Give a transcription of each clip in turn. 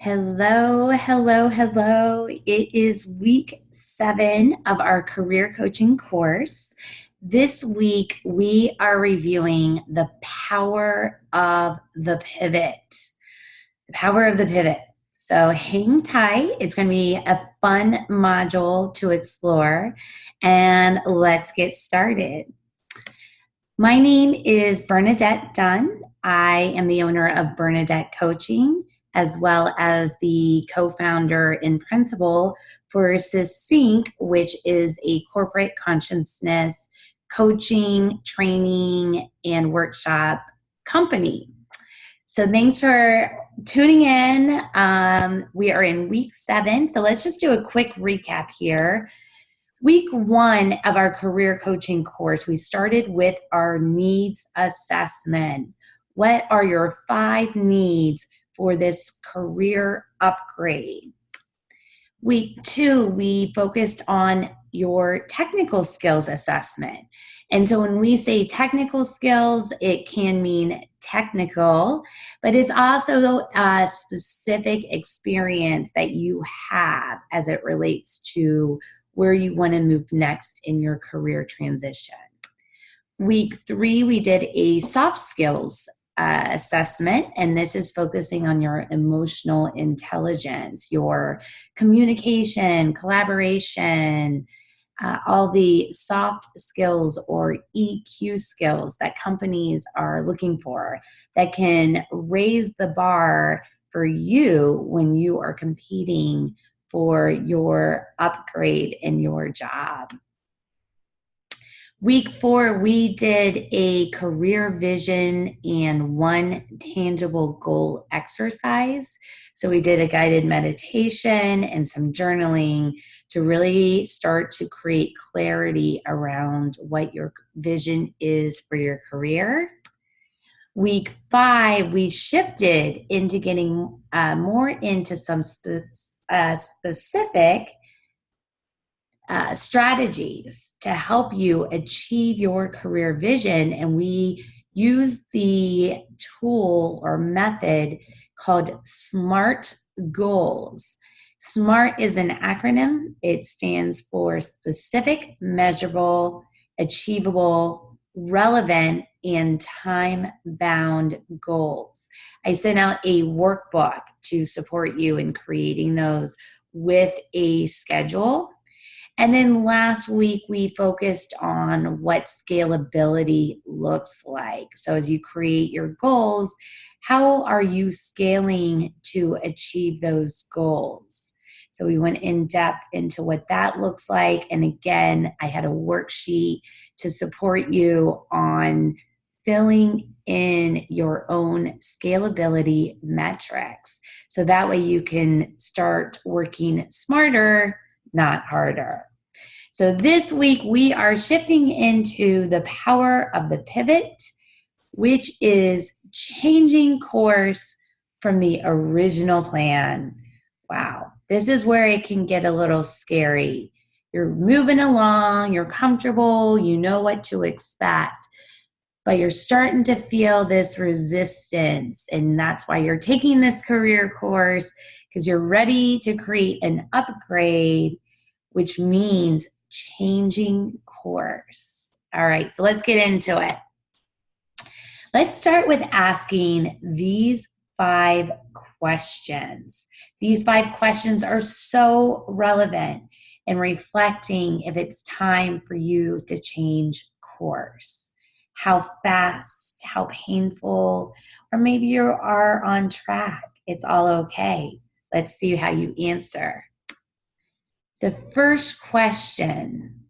Hello, hello, hello. It is week 7 of our career coaching course. This week, we are reviewing the power of the pivot. The power of the pivot. So hang tight. It's going to be a fun module to explore. And let's get started. My name is Bernadette Dunn. I am the owner of Bernadette Coaching, as well as the co-founder and principal for Succinct, which is a corporate consciousness coaching, training, and workshop company. So thanks for tuning in. We are in week 7. So let's just do a quick recap here. Week 1 of our career coaching course, we started with our needs assessment. What are your 5 needs for this career upgrade? Week 2, we focused on your technical skills assessment. And so when we say technical skills, it can mean technical, but it's also a specific experience that you have as it relates to where you want to move next in your career transition. Week 3, we did a soft skills assessment, and this is focusing on your emotional intelligence, your communication, collaboration, all the soft skills or EQ skills that companies are looking for that can raise the bar for you when you are competing for your upgrade in your job. Week 4, we did a career vision and 1 tangible goal exercise. So we did a guided meditation and some journaling to really start to create clarity around what your vision is for your career. Week 5, we shifted into getting more into some specific strategies to help you achieve your career vision. And we use the tool or method called SMART goals. SMART is an acronym. It stands for specific, measurable, achievable, relevant, and time-bound goals. I sent out a workbook to support you in creating those with a schedule. And then last week, we focused on what scalability looks like. So as you create your goals, how are you scaling to achieve those goals? So we went in depth into what that looks like. And again, I had a worksheet to support you on filling in your own scalability metrics. So that way you can start working smarter, not harder. So this week we are shifting into the power of the pivot, which is changing course from the original plan. Wow, this is where it can get a little scary. You're moving along, you're comfortable, you know what to expect, but you're starting to feel this resistance, and that's why you're taking this career course, because you're ready to create an upgrade, which means changing course. All right, so let's get into it. Let's start with asking these 5 questions. These 5 questions are so relevant in reflecting if it's time for you to change course. How fast, how painful, or maybe you are on track. It's all okay. Let's see how you answer. The first question: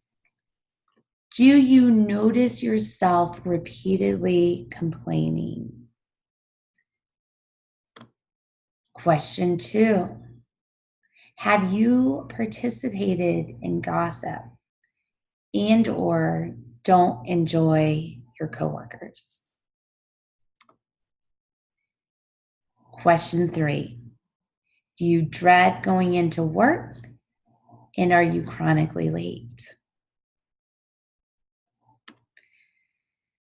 do you notice yourself repeatedly complaining? Question 2: have you participated in gossip and or don't enjoy your coworkers? Question 3: do you dread going into work, and are you chronically late?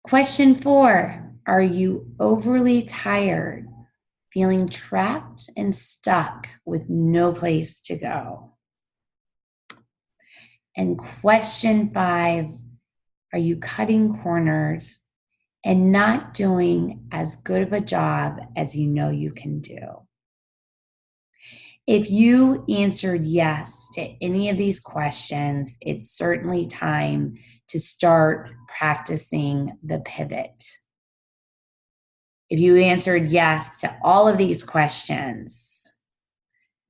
Question 4: are you overly tired feeling trapped and stuck with no place to go? And question 5, are you cutting corners and not doing as good of a job as you know you can do? If you answered yes to any of these questions, it's certainly time to start practicing the pivot. If you answered yes to all of these questions,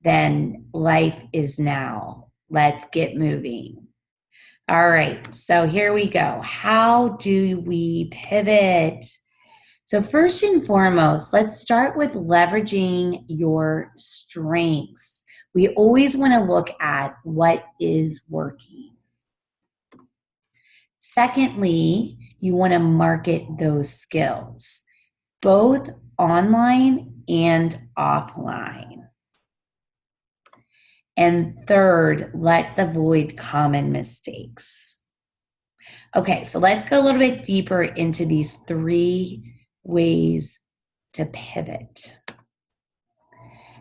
then life is now. Let's get moving. All right, so here we go. How do we pivot? So, first and foremost, let's start with leveraging your strengths. We always want to look at what is working. Secondly, you want to market those skills, both online and offline. And third, let's avoid common mistakes. Okay, so let's go a little bit deeper into these 3 ways to pivot.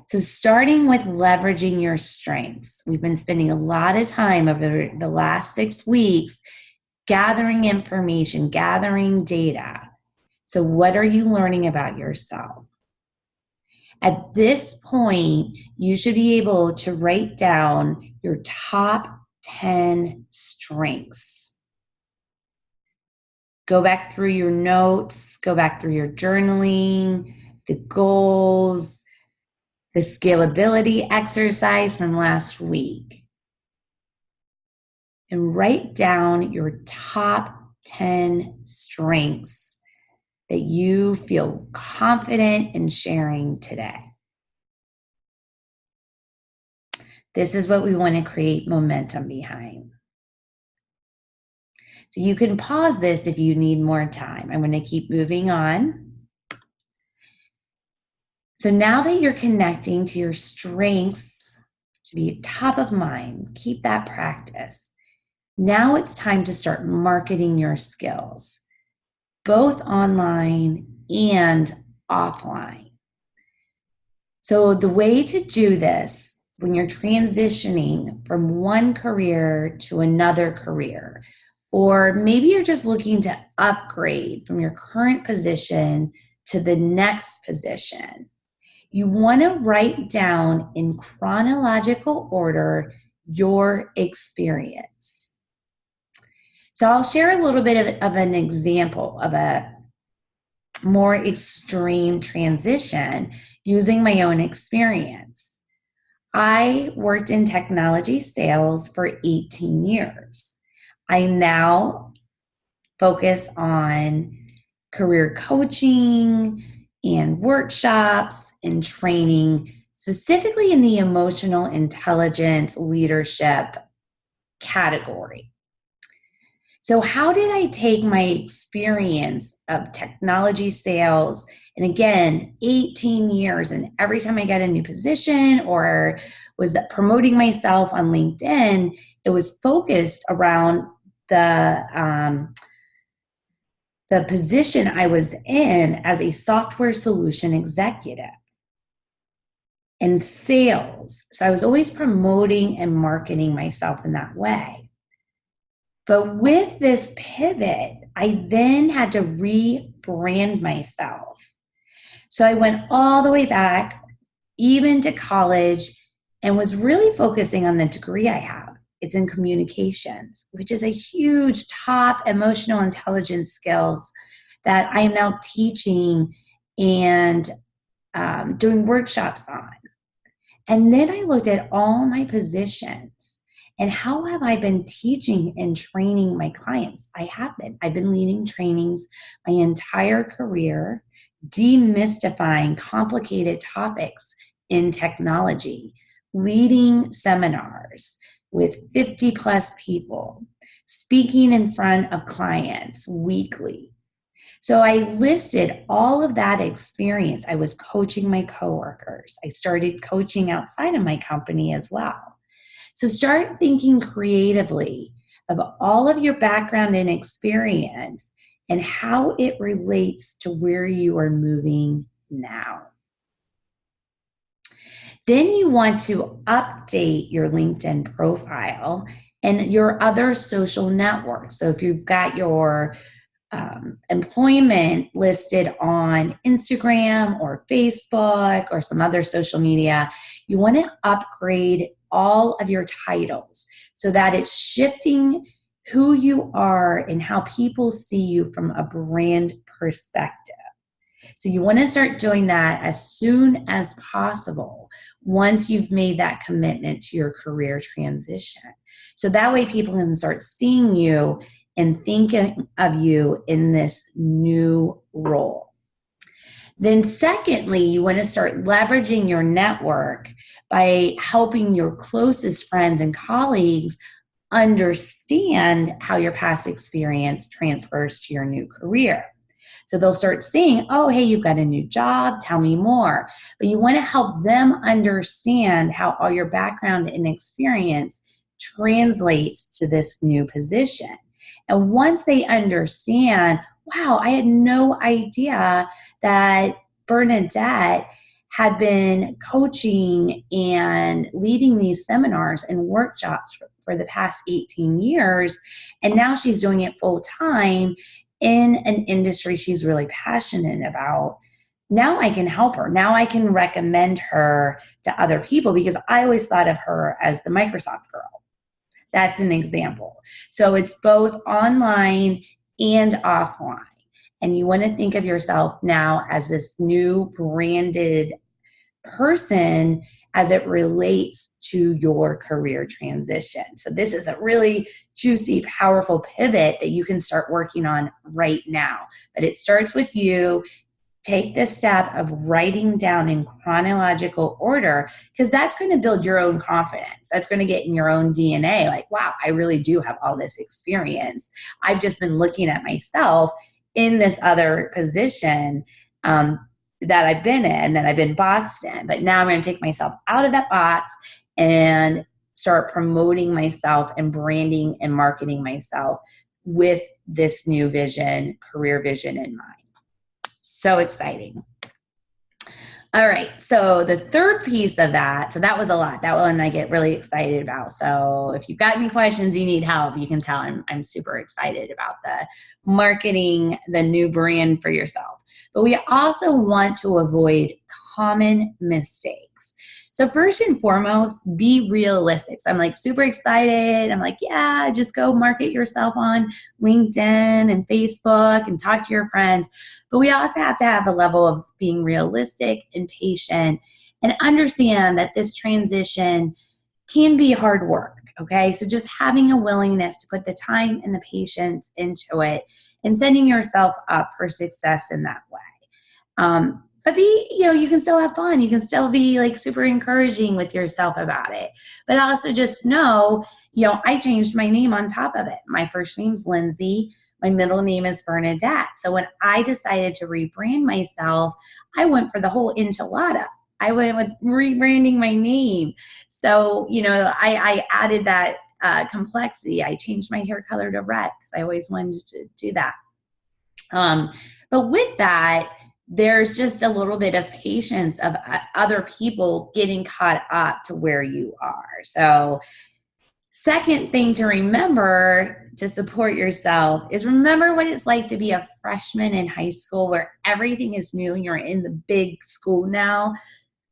So starting with leveraging your strengths, we've been spending a lot of time over the last 6 weeks gathering information, gathering data. So what are you learning about yourself? At this point, you should be able to write down your top 10 strengths. Go back through your notes, go back through your journaling, the goals, the scalability exercise from last week, and write down your top 10 strengths that you feel confident in sharing today. This is what we want to create momentum behind. So you can pause this if you need more time. I'm going to keep moving on. So now that you're connecting to your strengths to be top of mind, keep that practice. Now it's time to start marketing your skills, both online and offline. So the way to do this when you're transitioning from one career to another career, or maybe you're just looking to upgrade from your current position to the next position, you want to write down in chronological order your experience. So I'll share a little bit of an example of a more extreme transition using my own experience. I worked in technology sales for 18 years. I now focus on career coaching and workshops and training, specifically in the emotional intelligence leadership category. So how did I take my experience of technology sales, and again, 18 years, and every time I got a new position or was promoting myself on LinkedIn, it was focused around the position I was in as a software solution executive and sales. So I was always promoting and marketing myself in that way. But with this pivot, I then had to rebrand myself. So I went all the way back, even to college, and was really focusing on the degree I have. It's in communications, which is a huge top emotional intelligence skills that I am now teaching and doing workshops on. And then I looked at all my positions and how have I been teaching and training my clients? I've been leading trainings my entire career, demystifying complicated topics in technology, leading seminars with 50 plus people, speaking in front of clients weekly. So I listed all of that experience. I was coaching my coworkers. I started coaching outside of my company as well. So start thinking creatively of all of your background and experience and how it relates to where you are moving now. Then you want to update your LinkedIn profile and your other social networks. So if you've got your employment listed on Instagram or Facebook or some other social media, you want to upgrade all of your titles so that it's shifting who you are and how people see you from a brand perspective. So you want to start doing that as soon as possible once you've made that commitment to your career transition. So that way people can start seeing you and thinking of you in this new role. Then secondly, you want to start leveraging your network by helping your closest friends and colleagues understand how your past experience transfers to your new career. So they'll start saying, oh, hey, you've got a new job, tell me more. But you want to help them understand how all your background and experience translates to this new position. And once they understand, wow, I had no idea that Bernadette had been coaching and leading these seminars and workshops for the past 18 years, and now she's doing it full time in an industry she's really passionate about. Now I can help her. Now I can recommend her to other people because I always thought of her as the Microsoft girl. That's an example. So it's both online and offline. And you want to think of yourself now as this new branded person as it relates to your career transition. So this is a really juicy, powerful pivot that you can start working on right now. But it starts with you. Take this step of writing down in chronological order, because that's going to build your own confidence. That's going to get in your own DNA. Like, wow, I really do have all this experience. I've just been looking at myself in this other position that I've been in, that I've been boxed in. But now I'm going to take myself out of that box and start promoting myself and branding and marketing myself with this new vision, career vision in mind. So exciting. All right. So the third piece of that, so that was a lot. That one I get really excited about. So if you've got any questions, you need help, you can tell I'm super excited about the marketing, the new brand for yourself. But we also want to avoid common mistakes. So first and foremost, be realistic. So I'm like super excited. I'm like, yeah, just go market yourself on LinkedIn and Facebook and talk to your friends. But we also have to have a level of being realistic and patient and understand that this transition can be hard work, okay? So just having a willingness to put the time and the patience into it and setting yourself up for success in that way. But you can still have fun. You can still be like super encouraging with yourself about it. But also just know, I changed my name on top of it. My first name's Lindsay. My middle name is Bernadette. So when I decided to rebrand myself, I went for the whole enchilada. I went with rebranding my name. So, I added that complexity. I changed my hair color to red because I always wanted to do that. But with that, there's just a little bit of patience of other people getting caught up to where you are. So second thing to remember to support yourself is remember what it's like to be a freshman in high school where everything is new and you're in the big school now.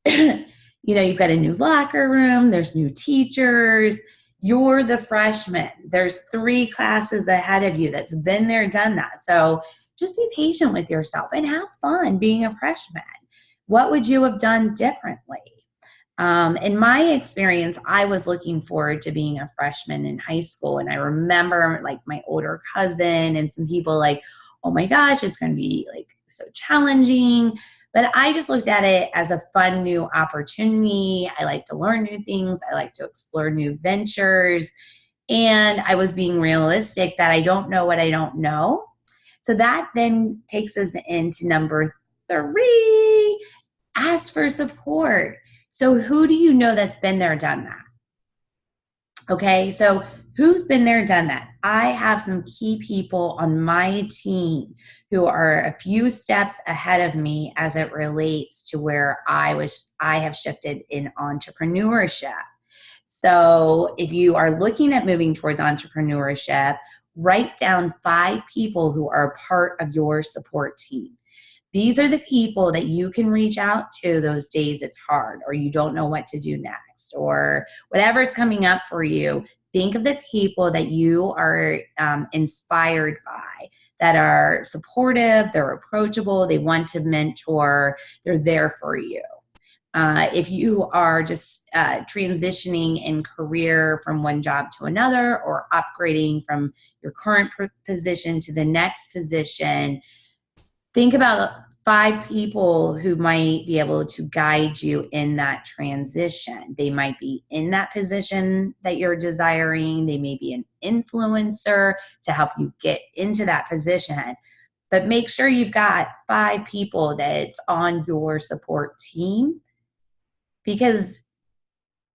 You've got a new locker room, there's new teachers, you're the freshman. There's 3 classes ahead of you that's been there, done that. So just be patient with yourself and have fun being a freshman. What would you have done differently? In my experience, I was looking forward to being a freshman in high school. And I remember like my older cousin and some people like, oh my gosh, it's going to be like so challenging. But I just looked at it as a fun new opportunity. I like to learn new things. I like to explore new ventures. And I was being realistic that I don't know what I don't know. So that then takes us into number 3, ask for support. So who do you know that's been there, done that? Okay, so Who's been there, done that? I have some key people on my team who are a few steps ahead of me as it relates to where I have shifted in entrepreneurship. So if you are looking at moving towards entrepreneurship, write down 5 people who are a part of your support team. These are the people that you can reach out to those days it's hard, or you don't know what to do next, or whatever's coming up for you. Think of the people that you are inspired by, that are supportive, they're approachable, they want to mentor, they're there for you. If you are just transitioning in career from one job to another, or upgrading from your current position to the next position, think about 5 people who might be able to guide you in that transition. They might be in that position that you're desiring. They may be an influencer to help you get into that position. But make sure you've got 5 people that's on your support team, because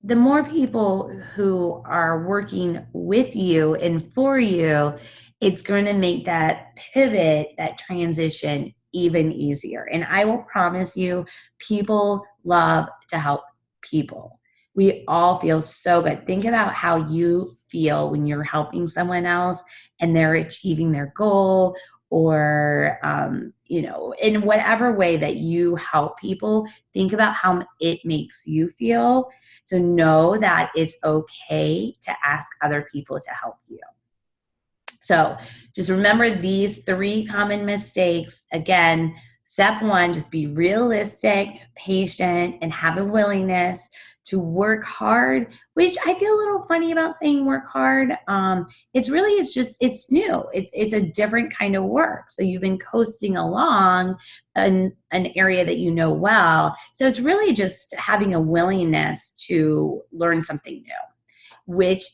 the more people who are working with you and for you, it's going to make that pivot, that transition even easier. And I will promise you, people love to help people. We all feel so good. Think about how you feel when you're helping someone else and they're achieving their goal, or in whatever way that you help people. Think about how it makes you feel. So know that it's okay to ask other people to help you. So just remember these 3 common mistakes. Again, step 1, just be realistic, patient, and have a willingness to work hard, which I feel a little funny about saying work hard. It's new. It's a different kind of work. So you've been coasting along an area that you know well. So it's really just having a willingness to learn something new, which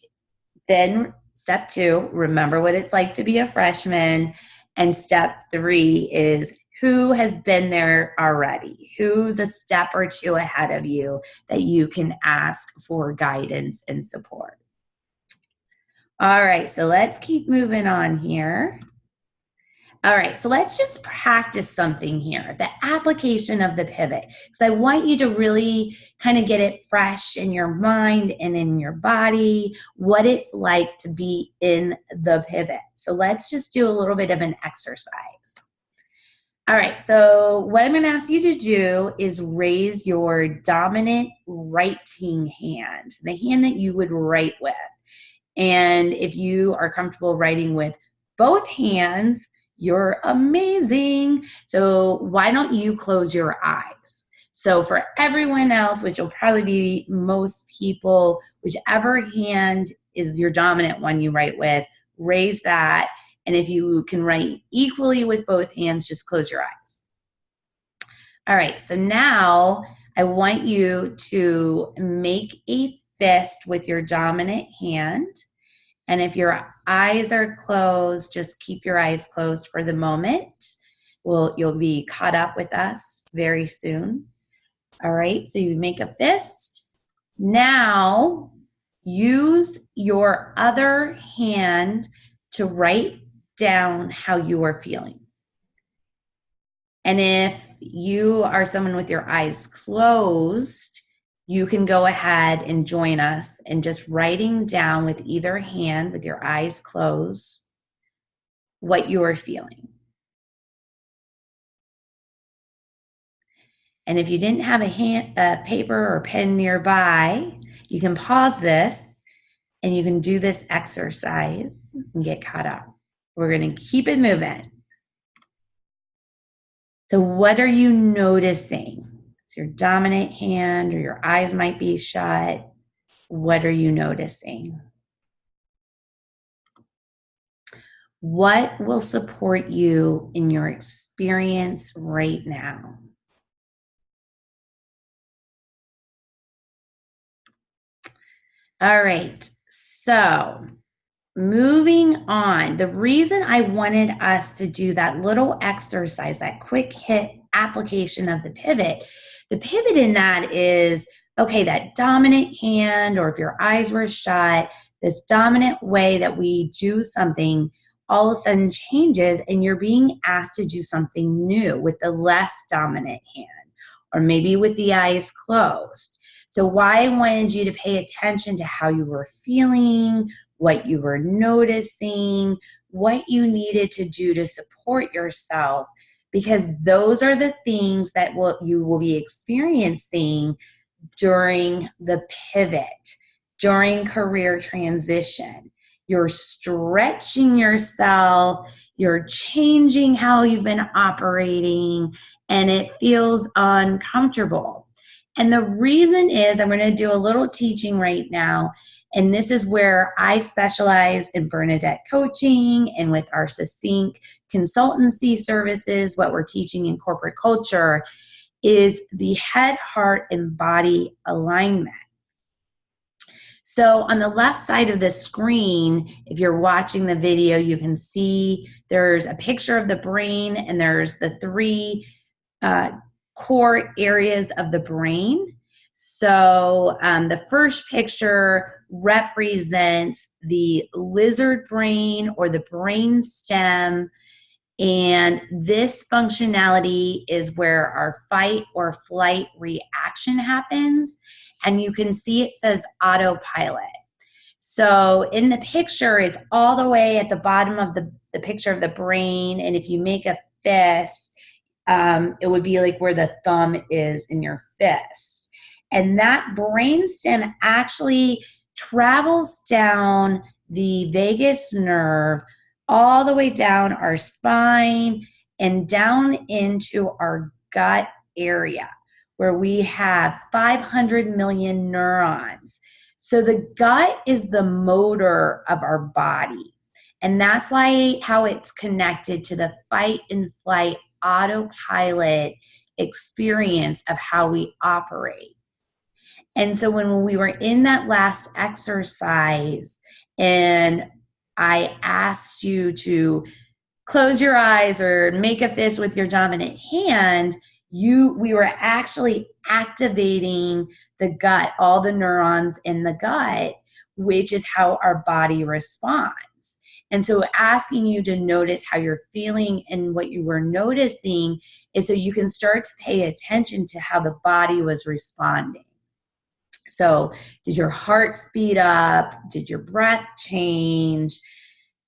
then step 2, remember what it's like to be a freshman. And step 3 is, who has been there already? Who's a step or 2 ahead of you that you can ask for guidance and support? All right, so let's keep moving on here. All right, so let's just practice something here, the application of the pivot, because I want you to really kind of get it fresh in your mind and in your body, what it's like to be in the pivot. So let's just do a little bit of an exercise. All right, so what I'm going to ask you to do is raise your dominant writing hand, the hand that you would write with. And if you are comfortable writing with both hands, you're amazing. So why don't you close your eyes? So for everyone else, which will probably be most people, whichever hand is your dominant one you write with, raise that. And if you can write equally with both hands, just close your eyes. All right, so now I want you to make a fist with your dominant hand. And if your eyes are closed, just keep your eyes closed for the moment. You'll be caught up with us very soon. All right, so you make a fist. Now use your other hand to write down how you are feeling. And if you are someone with your eyes closed, you can go ahead and join us in just writing down with either hand, with your eyes closed, what you are feeling. And if you didn't have a paper or pen nearby, you can pause this and you can do this exercise and get caught up. We're going to keep it moving. So what are you noticing? It's your dominant hand, or your eyes might be shut. What are you noticing? What will support you in your experience right now? All right, so moving on. The reason I wanted us to do that little exercise, that quick hit application of the pivot in that is, okay, that dominant hand, or if your eyes were shut, this dominant way that we do something all of a sudden changes, and you're being asked to do something new with the less dominant hand, or maybe with the eyes closed. So why I wanted you to pay attention to how you were feeling, what you were noticing, what you needed to do to support yourself, because those are the things that you will be experiencing during the pivot, during career transition. You're stretching yourself, you're changing how you've been operating, and it feels uncomfortable. And the reason is, I'm going to do a little teaching right now, and this is where I specialize in Bernadette coaching and with our Succinct consultancy services. What we're teaching in corporate culture is the head, heart, and body alignment. So on the left side of the screen, if you're watching the video, you can see there's a picture of the brain, and there's the three core areas of the brain. So the first picture represents the lizard brain, or the brain stem. And this functionality is where our fight or flight reaction happens. And you can see it says autopilot. So in the picture, it's all the way at the bottom of the picture of the brain. And if you make a fist, it would be like where the thumb is in your fist. And that brainstem actually travels down the vagus nerve all the way down our spine and down into our gut area, where we have 500 million neurons. So the gut is the motor of our body. And that's why how it's connected to the fight and flight autopilot experience of how we operate. And so when we were in that last exercise, and I asked you to close your eyes or make a fist with your dominant hand, we were actually activating the gut, all the neurons in the gut, which is how our body responds. And so asking you to notice how you're feeling and what you were noticing is so you can start to pay attention to how the body was responding. So did your heart speed up? Did your breath change?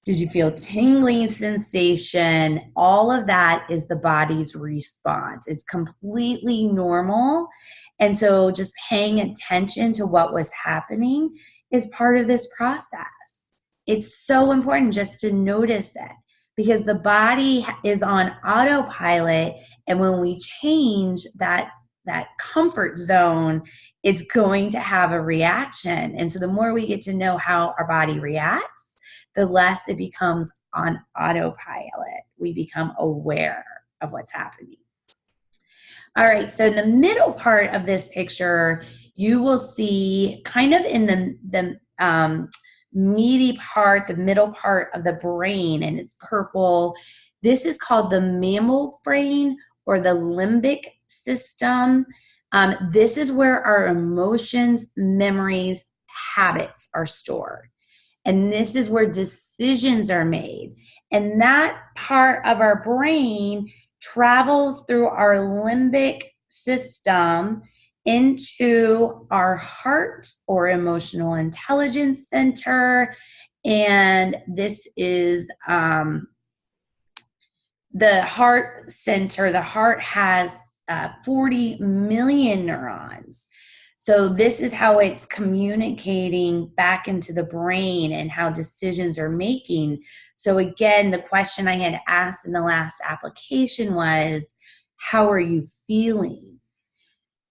Did you feel tingling sensation? All of that is the body's response. It's completely normal. And so just paying attention to what was happening is part of this process. It's so important just to notice it, because the body is on autopilot. And when we change that comfort zone, it's going to have a reaction. And so the more we get to know how our body reacts, the less it becomes on autopilot. We become aware of what's happening. All right, so in the middle part of this picture, you will see kind of in the meaty part, the middle part of the brain, and it's purple. This is called the mammal brain, or the limbic system. This is where our emotions, memories, habits are stored. And this is where decisions are made. And that part of our brain travels through our limbic system into our heart, or emotional intelligence center. And this is the heart center. The heart has 40 million neurons. So this is how it's communicating back into the brain and how decisions are making. So again, the question I had asked in the last application was, how are you feeling?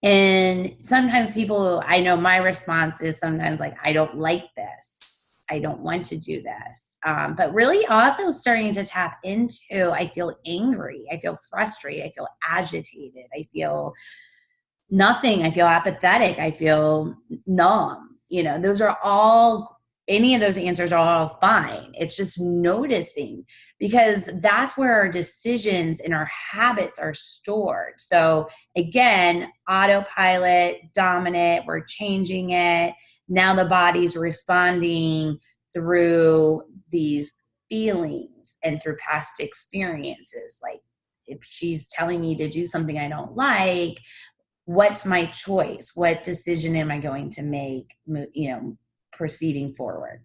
And sometimes people, I know my response is sometimes like, I don't like this. I don't want to do this. But really also starting to tap into, I feel angry. I feel frustrated. I feel agitated. I feel nothing. I feel apathetic. I feel numb. Those are all, any of those answers are all fine. It's just noticing, because that's where our decisions and our habits are stored. So again, autopilot, dominant, we're changing it. Now the body's responding through these feelings and through past experiences. Like if she's telling me to do something I don't like, what's my choice? What decision am I going to make, proceeding forward?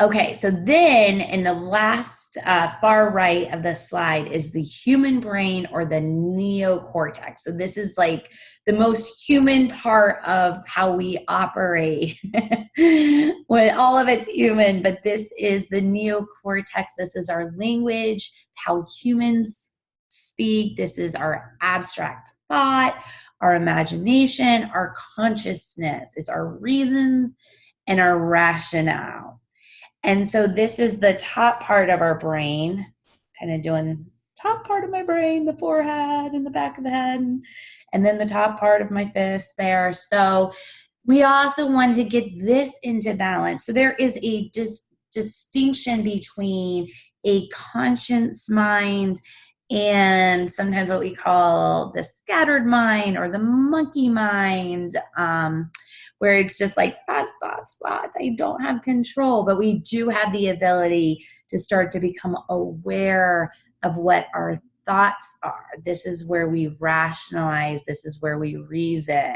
Okay, so then in the last far right of the slide is the human brain, or the neocortex. So this is like the most human part of how we operate. When all of it's human, but this is the neocortex. This is our language, how humans speak. This is our abstract thought, our imagination, our consciousness. It's our reasons and our rationale. And so this is the top part of our brain, kind of doing top part of my brain, the forehead and the back of the head, and then the top part of my fist there. So we also wanted to get this into balance. So there is a distinction between a conscious mind and sometimes what we call the scattered mind or the monkey mind, where it's just like thoughts, I don't have control, but we do have the ability to start to become aware of what our thoughts are. This is where we rationalize. This is where we reason.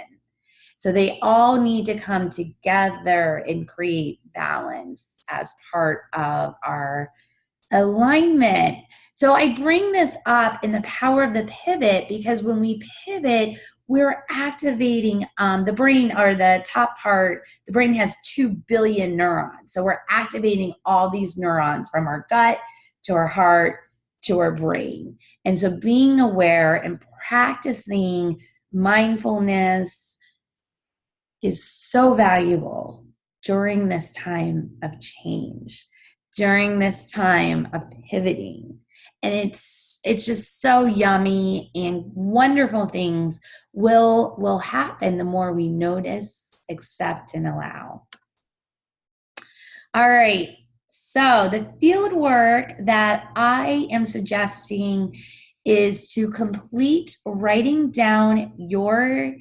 So they all need to come together and create balance as part of our alignment. So I bring this up in the power of the pivot because when we pivot, we're activating the brain, or the top part. The brain has 2 billion neurons. So we're activating all these neurons from our gut to our heart to our brain. And so being aware and practicing mindfulness is so valuable during this time of change, during this time of pivoting. And it's just so yummy, and wonderful things will happen the more we notice, accept, and allow. All right, so the field work that I am suggesting is to complete writing down your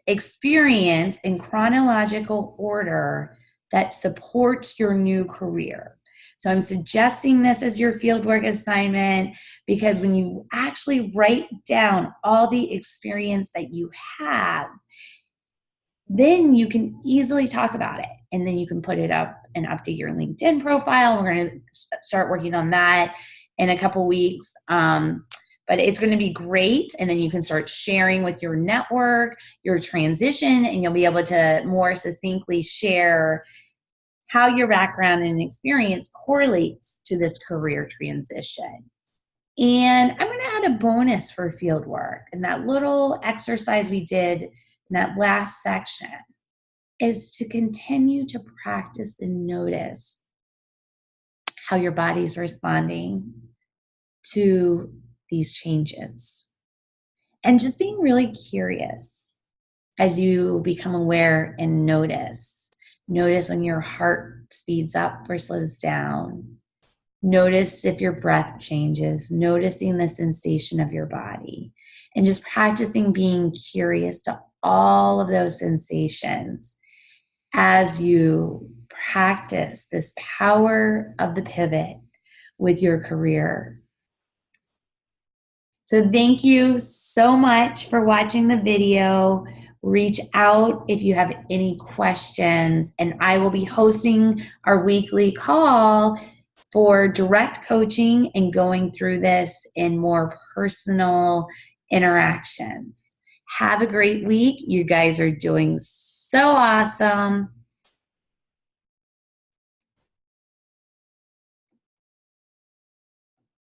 experience in chronological order that supports your new career. So I'm suggesting this as your fieldwork assignment because when you actually write down all the experience that you have, then you can easily talk about it. And then you can put it up and update your LinkedIn profile. We're going to start working on that in a couple weeks. But it's going to be great. And then you can start sharing with your network, your transition, and you'll be able to more succinctly share how your background and experience correlates to this career transition. And I'm going to add a bonus for field work. And that little exercise we did in that last section is to continue to practice and notice how your body's responding to these changes. And just being really curious as you become aware and notice. Notice when your heart speeds up or slows down. Notice if your breath changes. Noticing the sensation of your body. And just practicing being curious to all of those sensations as you practice this power of the pivot with your career. So thank you so much for watching the video. Reach out if you have any questions, and I will be hosting our weekly call for direct coaching and going through this in more personal interactions. Have a great week. You guys are doing so awesome.